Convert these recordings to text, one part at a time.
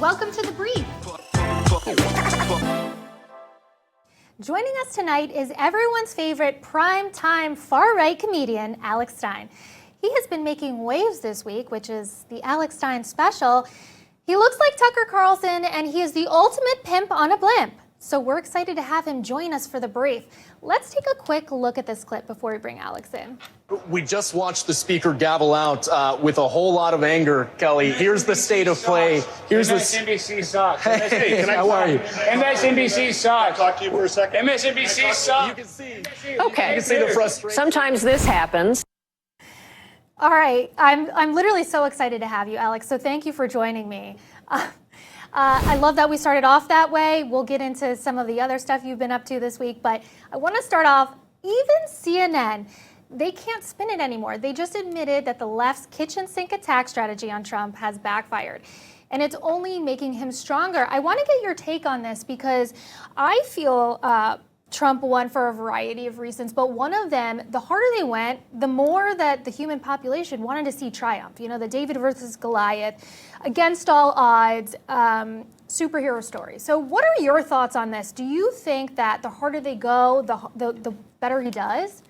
Welcome to The Brief. Joining us tonight is everyone's favorite primetime far-right comedian, Alex Stein. He has been making waves this week, which is the Alex Stein special. He looks like Tucker Carlson, and he is the ultimate pimp on a blimp. So we're excited to have him join us for The Brief. Let's take a quick look at this clip before we bring Alex in. We just watched the speaker gavel out with a whole lot of anger, Kelly. Here's the state of play. Here's MSNBC sucks. Hey, how are you? MSNBC sucks. Talk to you for a second. MSNBC sucks. You can see. Okay. You can see the frustration. Sometimes this happens. All right, I'm literally so excited to have you, Alex. So thank you for joining me. I love that we started off that way. We'll get into some of the other stuff you've been up to this week, but I want to start off, even CNN, they can't spin it anymore. They just admitted that the left's kitchen sink attack strategy on Trump has backfired, and it's only making him stronger. I want to get your take on this because I feel Trump won for a variety of reasons, but one of them, the harder they went, the more that the human population wanted to see triumph. You know, the David versus Goliath, against all odds, superhero story. So what are your thoughts on this? Do you think that the harder they go, the better he does?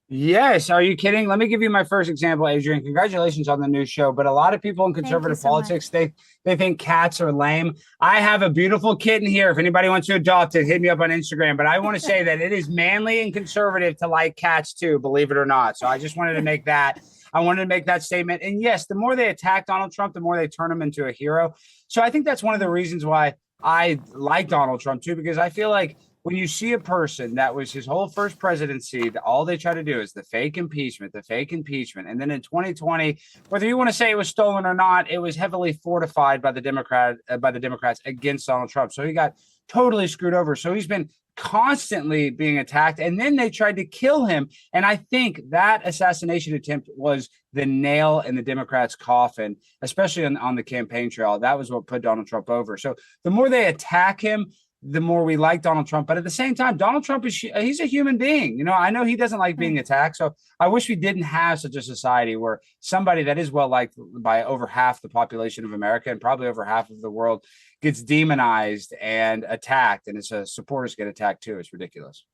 Yes. Are you kidding? Let me give you my first example, Adrian. Congratulations on the new show. But a lot of people in conservative politics, they think cats are lame. I have a beautiful kitten here. If anybody wants to adopt it, hit me up on Instagram. But I want to say that it is manly and conservative to like cats too, believe it or not. So I just wanted to make that. I wanted to make that statement. And yes, the more they attack Donald Trump, the more they turn him into a hero. So I think that's one of the reasons why I like Donald Trump too, because I feel like when you see a person that was his whole first presidency, all they try to do is the fake impeachment. And then in 2020, whether you want to say it was stolen or not, it was heavily fortified by the Democrats against Donald Trump. So he got totally screwed over. So he's been constantly being attacked. And then they tried to kill him. And I think that assassination attempt was the nail in the Democrats' coffin, especially on the campaign trail. That was what put Donald Trump over. So the more they attack him, the more we like Donald Trump. But at the same time, Donald Trump he's a human being. You know, I know he doesn't like being attacked. So I wish we didn't have such a society where somebody that is well liked by over half the population of America and probably over half of the world gets demonized and attacked. And his supporters get attacked too. It's ridiculous.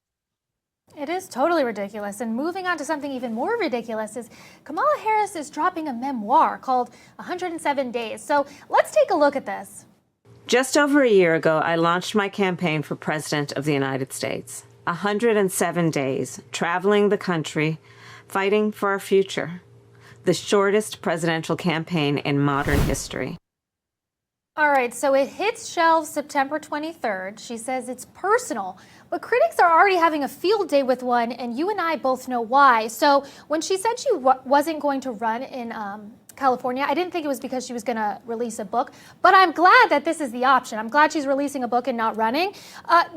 It is totally ridiculous. And moving on to something even more ridiculous is Kamala Harris is dropping a memoir called 107 Days. So let's take a look at this. Just over a year ago, I launched my campaign for President of the United States. 107 days, traveling the country, fighting for our future. The shortest presidential campaign in modern history. All right, so it hits shelves September 23rd. She says it's personal, but critics are already having a field day with one, and you and I both know why. So when she said she wasn't going to run in California, I didn't think it was because she was going to release a book, but I'm glad that this is the option. I'm glad she's releasing a book and not running.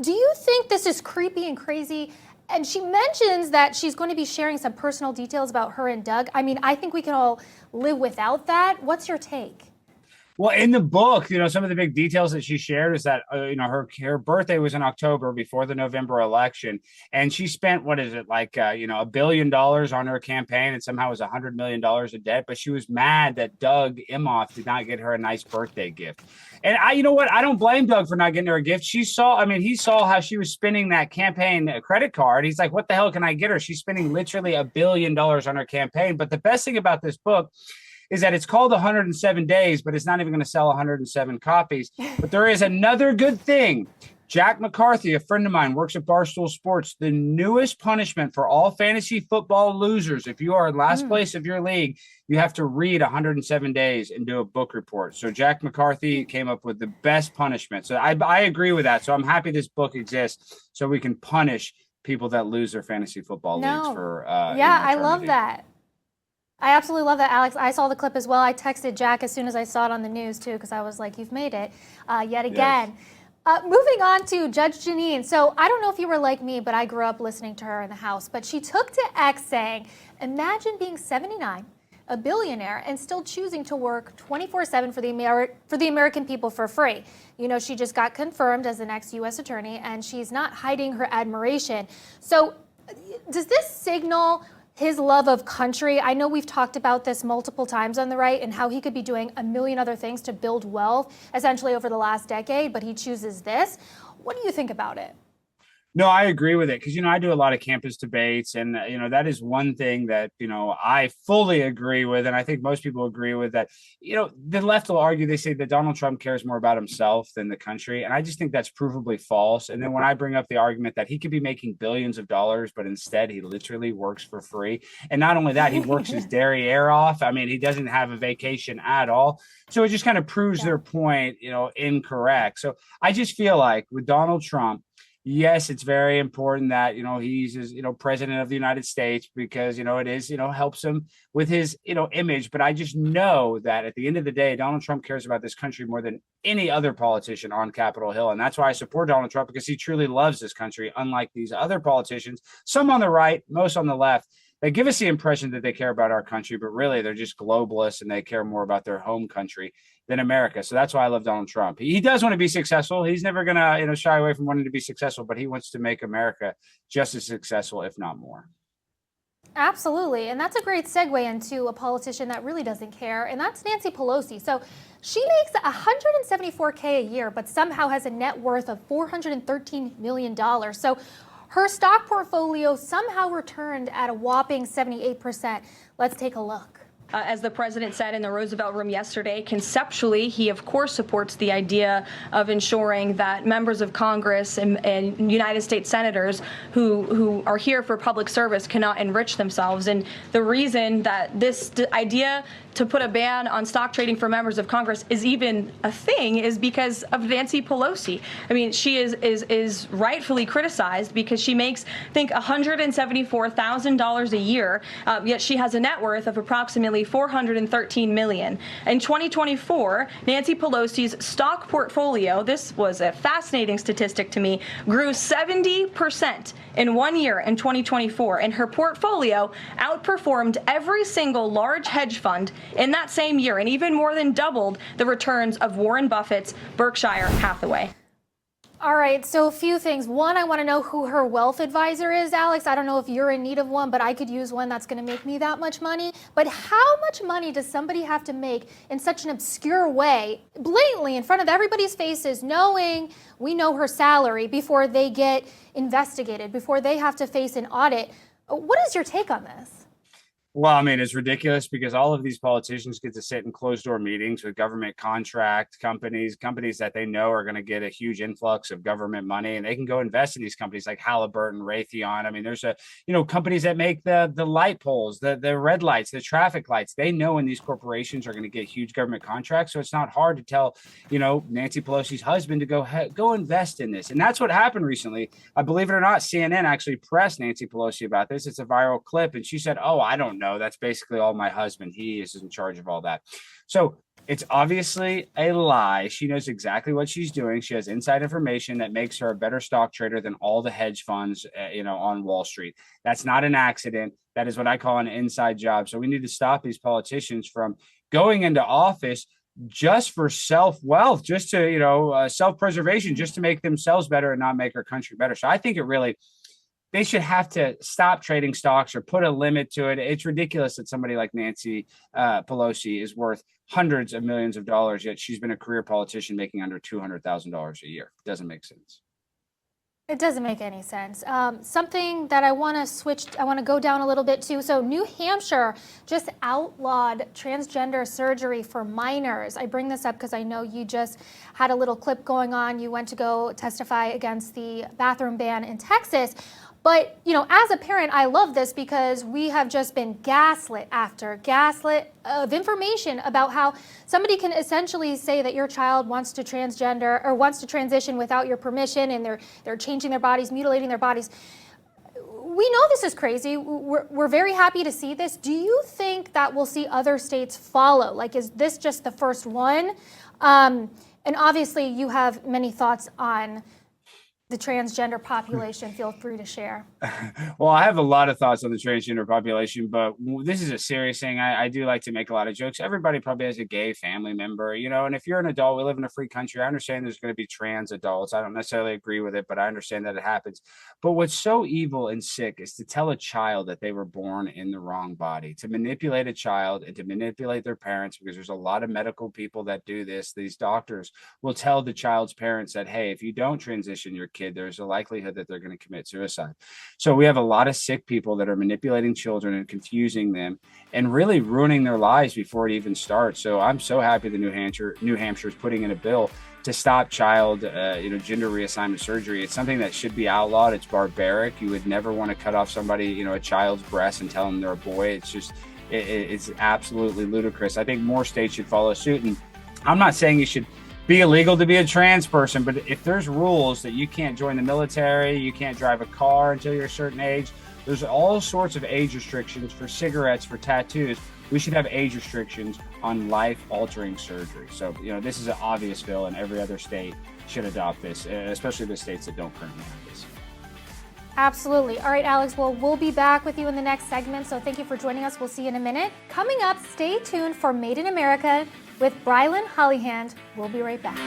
Do you think this is creepy and crazy? And she mentions that she's going to be sharing some personal details about her and Doug. I mean, I think we can all live without that. What's your take? Well, in the book, you know, some of the big details that she shared is that, you know, her birthday was in October before the November election. And she spent, what is it, like, you know, $1 billion on her campaign and somehow was $100 million in debt. But she was mad that Doug Imhoff did not get her a nice birthday gift. And you know what? I don't blame Doug for not getting her a gift. He saw how she was spending that campaign credit card. He's like, what the hell can I get her? She's spending literally $1 billion on her campaign. But the best thing about this book is that it's called 107 Days, but it's not even going to sell 107 copies. But there is another good thing. Jack McCarthy, a friend of mine, works at Barstool Sports. The newest punishment for all fantasy football losers, if you are in last place of your league, you have to read 107 days and do a book report. So Jack McCarthy came up with the best punishment. So I agree with that. So I'm happy this book exists so we can punish people that lose their fantasy football leagues for I love that. I absolutely love that, Alex. I saw the clip as well. I texted Jack as soon as I saw it on the news, too, because I was like, you've made it yet again. Yes. Moving on to Judge Jeanine. So I don't know if you were like me, but I grew up listening to her in the house. But she took to X saying, imagine being 79, a billionaire, and still choosing to work 24/7 for the American people for free. You know, she just got confirmed as the next U.S. attorney, and she's not hiding her admiration. So does this signal his love of country. I know we've talked about this multiple times on the right and how he could be doing a million other things to build wealth essentially over the last decade, but he chooses this. What do you think about it? No, I agree with it because, I do a lot of campus debates and, that is one thing that, I fully agree with. And I think most people agree with that. The left will argue, they say that Donald Trump cares more about himself than the country. And I just think that's provably false. And then when I bring up the argument that he could be making billions of dollars, but instead he literally works for free. And not only that, he works his derriere off. I mean, he doesn't have a vacation at all. So it just kind of proves their point, incorrect. So I just feel like with Donald Trump, yes, it's very important that, he's, president of the United States because, it is, helps him with his, image. But I just know that at the end of the day, Donald Trump cares about this country more than any other politician on Capitol Hill. And that's why I support Donald Trump, because he truly loves this country, unlike these other politicians, some on the right, most on the left. They give us the impression that they care about our country, but really they're just globalists and they care more about their home country than America. So that's why I love Donald Trump. He does want to be successful. He's never going to, shy away from wanting to be successful, but he wants to make America just as successful, if not more. Absolutely. And that's a great segue into a politician that really doesn't care, and that's Nancy Pelosi. So she makes $174K a year, but somehow has a net worth of $413 million. So her stock portfolio somehow returned at a whopping 78%. Let's take a look. As the president said in the Roosevelt Room yesterday, conceptually, he of course supports the idea of ensuring that members of Congress and United States senators who are here for public service cannot enrich themselves. And the reason that this idea to put a ban on stock trading for members of Congress is even a thing is because of Nancy Pelosi. I mean, she is rightfully criticized because she makes, I think, $174,000 a year, yet she has a net worth of approximately $413 million. In 2024, Nancy Pelosi's stock portfolio, this was a fascinating statistic to me, grew 70% in 1 year in 2024, and her portfolio outperformed every single large hedge fund in that same year, and even more than doubled the returns of Warren Buffett's Berkshire Hathaway. All right, so a few things. One, I want to know who her wealth advisor is, Alex. I don't know if you're in need of one, but I could use one that's going to make me that much money. But how much money does somebody have to make in such an obscure way, blatantly in front of everybody's faces, knowing we know her salary before they get investigated, before they have to face an audit? What is your take on this? Well, I mean, it's ridiculous because all of these politicians get to sit in closed door meetings with government contract companies that they know are going to get a huge influx of government money, and they can go invest in these companies like Halliburton, Raytheon. I mean, there's companies that make the light poles, the red lights, the traffic lights. They know when these corporations are going to get huge government contracts. So it's not hard to tell, Nancy Pelosi's husband to go invest in this. And that's what happened recently. I believe it or not, CNN actually pressed Nancy Pelosi about this. It's a viral clip. And she said, "Oh, I don't know. That's basically all my husband. He is in charge of all that." So it's obviously a lie. She knows exactly what she's doing. She has inside information that makes her a better stock trader than all the hedge funds, on Wall Street. That's not an accident. That is what I call an inside job. So we need to stop these politicians from going into office just for self-wealth, just to, self-preservation, just to make themselves better and not make our country better. So I think they should have to stop trading stocks or put a limit to it. It's ridiculous that somebody like Nancy Pelosi is worth hundreds of millions of dollars, yet she's been a career politician making under $200,000 a year. It doesn't make sense. It doesn't make any sense. Something that I want to go down a little bit too. So New Hampshire just outlawed transgender surgery for minors. I bring this up because I know you just had a little clip going on. You went to go testify against the bathroom ban in Texas. But, as a parent, I love this because we have just been gaslit after gaslit of information about how somebody can essentially say that your child wants to transgender or wants to transition without your permission, and they're changing their bodies, mutilating their bodies. We know this is crazy. We're very happy to see this. Do you think that we'll see other states follow? Like, is this just the first one? And obviously, you have many thoughts on the transgender population, feel free to share. Well, I have a lot of thoughts on the transgender population, but this is a serious thing. I do like to make a lot of jokes. Everybody probably has a gay family member, and if you're an adult, we live in a free country. I understand there's going to be trans adults. I don't necessarily agree with it, but I understand that it happens. But what's so evil and sick is to tell a child that they were born in the wrong body, to manipulate a child and to manipulate their parents, because there's a lot of medical people that do this. These doctors will tell the child's parents that, hey, if you don't transition your kid, there's a likelihood that they're going to commit suicide. So we have a lot of sick people that are manipulating children and confusing them and really ruining their lives before it even starts. So I'm so happy that New Hampshire is putting in a bill to stop child, gender reassignment surgery. It's something that should be outlawed. It's barbaric. You would never want to cut off somebody, a child's breast and tell them they're a boy. It's just, it's absolutely ludicrous. I think more states should follow suit. And I'm not saying you should be illegal to be a trans person, but if there's rules that you can't join the military, you can't drive a car until you're a certain age, there's all sorts of age restrictions for cigarettes, for tattoos. We should have age restrictions on life-altering surgery. So, this is an obvious bill, and every other state should adopt this, especially the states that don't currently have this. Absolutely. All right, Alex, well, we'll be back with you in the next segment, so thank you for joining us. We'll see you in a minute. Coming up, stay tuned for Made in America with Brylan Hollyhand. We'll be right back.